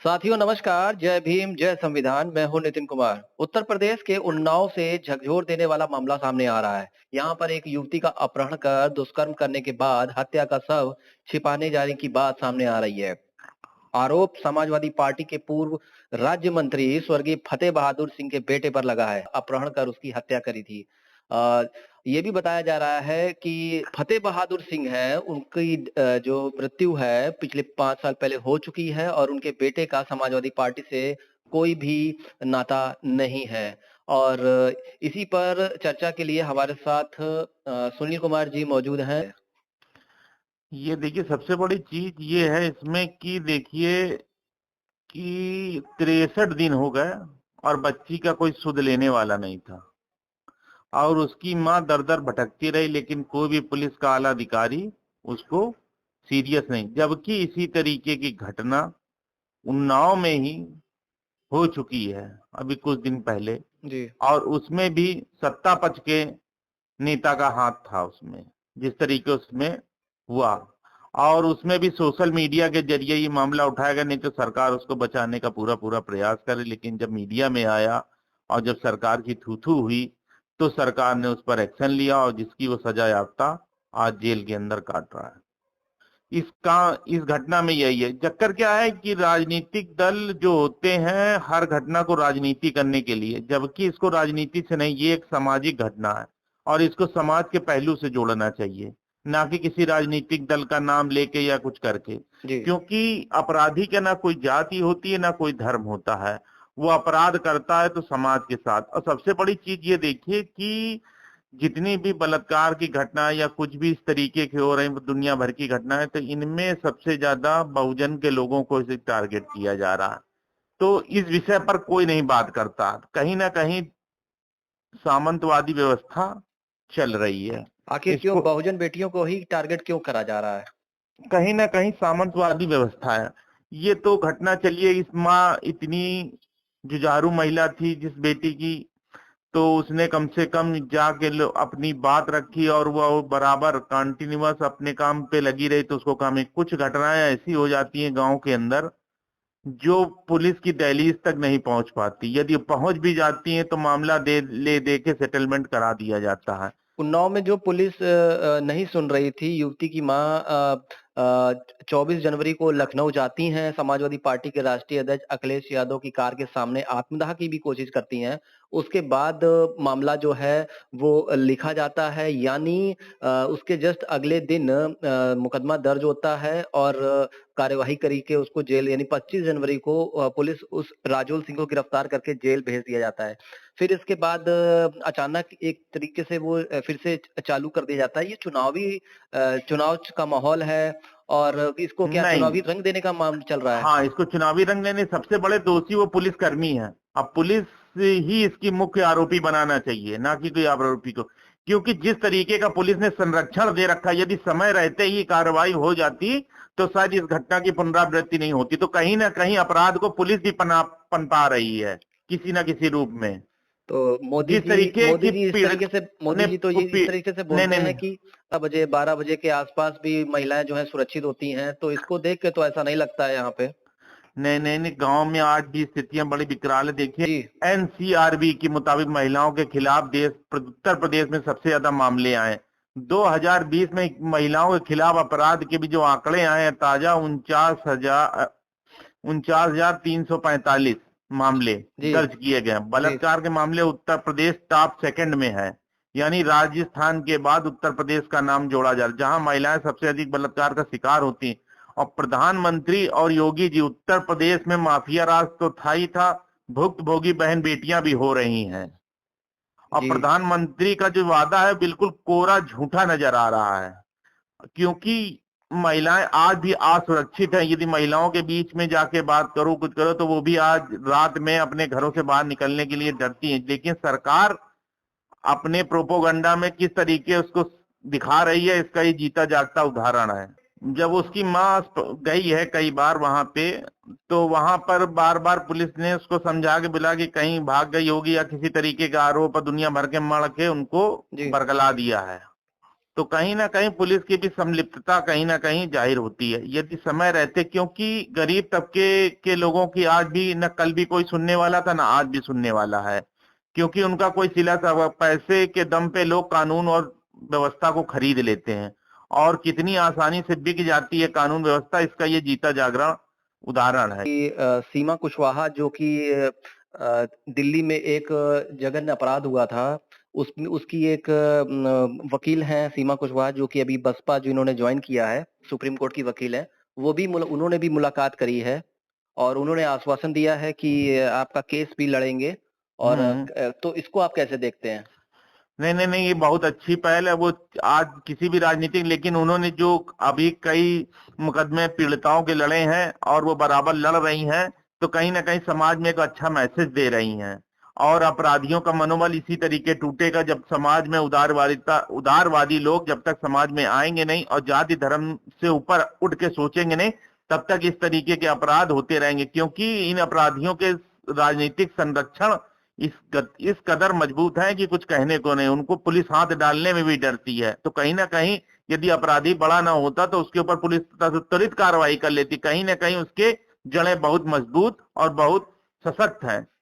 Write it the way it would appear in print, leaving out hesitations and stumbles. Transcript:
साथियों नमस्कार, जय भीम, जय संविधान। मैं हूँ नितिन कुमार। उत्तर प्रदेश के उन्नाव से झकझोर देने वाला मामला सामने आ रहा है। यहाँ पर एक युवती का अपहरण कर दुष्कर्म करने के बाद हत्या का शव छिपाने जाने की बात सामने आ रही है। आरोप समाजवादी पार्टी के पूर्व राज्य मंत्री स्वर्गीय फतेह बहादुर सिंह के बेटे पर लगा है। अपहरण कर उसकी हत्या करी थी। अ, ये भी बताया जा रहा है कि फतेह बहादुर सिंह हैं, उनकी जो मृत्यु है पिछले 5 साल पहले हो चुकी है और उनके बेटे का समाजवादी पार्टी से कोई भी नाता नहीं है। और इसी पर चर्चा के लिए हमारे साथ सुनील कुमार जी मौजूद हैं। ये देखिए सबसे बड़ी चीज ये है इसमें कि देखिए कि 63 दिन हो गए और बच्ची का कोई सुध लेने वाला नहीं था और उसकी माँ दर दर भटकती रही, लेकिन कोई भी पुलिस का आला अधिकारी उसको सीरियस नहीं। जबकि इसी तरीके की घटना उन्नाव में ही हो चुकी है अभी कुछ दिन पहले, जी। और उसमें भी सत्ता पक्ष के नेता का हाथ था उसमें, जिस तरीके उसमें हुआ। और उसमें भी सोशल मीडिया के जरिए ये मामला उठाया गया, नहीं तो सरकार उसको बचाने का पूरा पूरा प्रयास करे। लेकिन जब मीडिया में आया और जब सरकार की थू थू हुई तो सरकार ने उस पर एक्शन लिया और जिसकी वो सजा याफ्ता आज जेल के अंदर काट रहा है। इसका इस घटना में यही है। चक्कर क्या है कि राजनीतिक दल जो होते हैं हर घटना को राजनीति करने के लिए, जबकि इसको राजनीति से नहीं, ये एक सामाजिक घटना है और इसको समाज के पहलू से जोड़ना चाहिए, ना कि किसी राजनीतिक दल का नाम लेके या कुछ करके। जी। क्योंकि अपराधी का ना कोई जाति होती है ना कोई धर्म होता है, वो अपराध करता है तो समाज के साथ। और सबसे बड़ी चीज ये देखिए कि जितनी भी बलात्कार की घटना या कुछ भी इस तरीके की हो रही दुनिया भर की घटना है, तो इनमें सबसे ज्यादा बहुजन के लोगों को इसे टारगेट किया जा रहा है। तो इस विषय पर कोई नहीं बात करता। कहीं ना कहीं सामंतवादी व्यवस्था चल रही है। आखिर क्यों इसको बहुजन बेटियों को ही टारगेट क्यों करा जा रहा है? कहीं ना कहीं सामंतवादी व्यवस्था है। ये तो घटना चलिए, इस माँ इतनी जुझारू महिला थी जिस बेटी की, तो उसने कम से कम जाके अपनी बात रखी और वो बराबर कंटिन्यूअस अपने काम पे लगी रही। तो उसको काम है, कुछ घटनाएं ऐसी हो जाती हैं गांव के अंदर जो पुलिस की दहलीज तक नहीं पहुंच पाती। यदि पहुंच भी जाती हैं तो मामला दे के सेटलमेंट करा दिया जाता है। उन्नाव में जो पुलिस नहीं सुन रही थी, युवती की माँ 24 जनवरी को लखनऊ जाती हैं, समाजवादी पार्टी के राष्ट्रीय अध्यक्ष अखिलेश यादव की कार के सामने आत्मदाह की भी कोशिश करती हैं। उसके बाद मामला जो है वो लिखा जाता है, यानी उसके जस्ट अगले दिन मुकदमा दर्ज होता है और कार्यवाही करी के उसको जेल यानी 25 जनवरी को पुलिस उस राजुल सिंह को गिरफ्तार करके जेल भेज दिया जाता है। फिर इसके बाद अचानक एक तरीके से वो फिर से चालू कर दिया जाता है। ये चुनाव का माहौल है और इसको क्या नहीं, चुनावी रंग देने का मामला चल रहा है? हाँ, इसको चुनावी रंग देने सबसे बड़े दोषी वो पुलिसकर्मी है। अब पुलिस ही इसकी मुख्य आरोपी बनाना चाहिए, ना कि कोई आरोपी को। क्योंकि जिस तरीके का पुलिस ने संरक्षण दे रखा है, यदि समय रहते ही कार्रवाई हो जाती तो शायद इस घटना की पुनरावृत्ति नहीं होती। तो कहीं ना कहीं अपराध को पुलिस भी पनपा रही है किसी ना किसी रूप में। तो मोदी जिस जी तरीके मोदी की जी इस पीड़ित तरीके से मोदी ने जी तो ये इस तरीके से नहीं बोलते नहीं हैं नहीं कि 11 बजे 12 बजे के आसपास भी महिलाएं जो है सुरक्षित होती हैं, तो इसको देख के तो ऐसा नहीं लगता है यहाँ पे। नहीं नहीं नहीं, गांव में आज भी स्थितियां बड़ी विकराल है। देखिए, जी। एनसीआरबी के मुताबिक महिलाओं के खिलाफ उत्तर प्रदेश में सबसे ज्यादा मामले आए। 2020 में महिलाओं के खिलाफ अपराध के भी जो आंकड़े आए हैं ताजा, 49,345 मामले जी। दर्ज किए गए हैं। जी। बलात्कार के मामले उत्तर प्रदेश टॉप सेकंड में है, यानी राजस्थान के बाद उत्तर प्रदेश का नाम जोड़ा जा रहा है जहां महिलाएं सबसे अधिक बलात्कार का शिकार होती हैं। और प्रधानमंत्री और योगी जी, उत्तर प्रदेश में माफिया राज तो था ही था, भुक्तभोगी बहन बेटियां भी हो रही हैं। और जी। प्रधानमंत्री का जो वादा है बिल्कुल कोरा झूठा नजर आ रहा है। क्योंकि महिलाएं आज भी असुरक्षित हैं। यदि महिलाओं के बीच में जाके बात करो, कुछ करो, तो वो भी आज रात में अपने घरों से बाहर निकलने के लिए डरती हैं। लेकिन सरकार अपने प्रोपोगंडा में किस तरीके उसको दिखा रही है, इसका ये जीता जागता उदाहरण है। जब उसकी माँ गई है कई बार वहां पे, तो वहां पर बार बार पुलिस ने उसको समझा के बुला कि कहीं भाग गई होगी या किसी तरीके का आरोप दुनिया भर के मढ़ के उनको जी। बरगला दिया है। तो कहीं ना कहीं पुलिस की भी संलिप्तता कहीं ना कहीं जाहिर होती है यदि समय रहते, क्योंकि गरीब तबके के लोगों की आज भी न कल भी कोई सुनने वाला था ना आज भी सुनने वाला है, क्योंकि उनका कोई सिला था। पैसे के दम पे लोग कानून और व्यवस्था को खरीद लेते हैं और कितनी आसानी से बिक जाती है कानून व्यवस्था, इसका ये जीता जागरण उदाहरण है। कि सीमा कुशवाहा जो कि दिल्ली में एक जघन्य अपराध हुआ था, उसमें उसकी एक वकील हैं सीमा कुशवाहा जो कि अभी बसपा जिन्होंने ज्वाइन किया है, सुप्रीम कोर्ट की वकील हैं, वो भी उन्होंने भी मुलाकात करी है और उन्होंने आश्वासन दिया है कि आपका केस भी लड़ेंगे और हम्म। तो इसको आप कैसे देखते हैं? नहीं नहीं नहीं, ये बहुत अच्छी पहल है। वो आज किसी भी राजनीतिक, लेकिन उन्होंने जो अभी कई मुकदमे पीड़िताओं के लड़े हैं और वो बराबर लड़ रही हैं, तो कहीं ना कहीं समाज में एक अच्छा मैसेज दे रही हैं। और अपराधियों का मनोबल इसी तरीके टूटेगा जब समाज में उदारवादी लोग जब तक समाज में आएंगे नहीं और जाति धर्म से ऊपर उठ के सोचेंगे नहीं, तब तक इस तरीके के अपराध होते रहेंगे, क्योंकि इन अपराधियों के राजनीतिक संरक्षण इस कदर मजबूत है कि कुछ कहने को नहीं, उनको पुलिस हाथ डालने में भी डरती है। तो कहीं ना कहीं यदि अपराधी बड़ा ना होता तो उसके ऊपर पुलिस त्वरित कार्रवाई कर लेती। कहीं ना कहीं उसके जड़ें बहुत मजबूत और बहुत सशक्त हैं।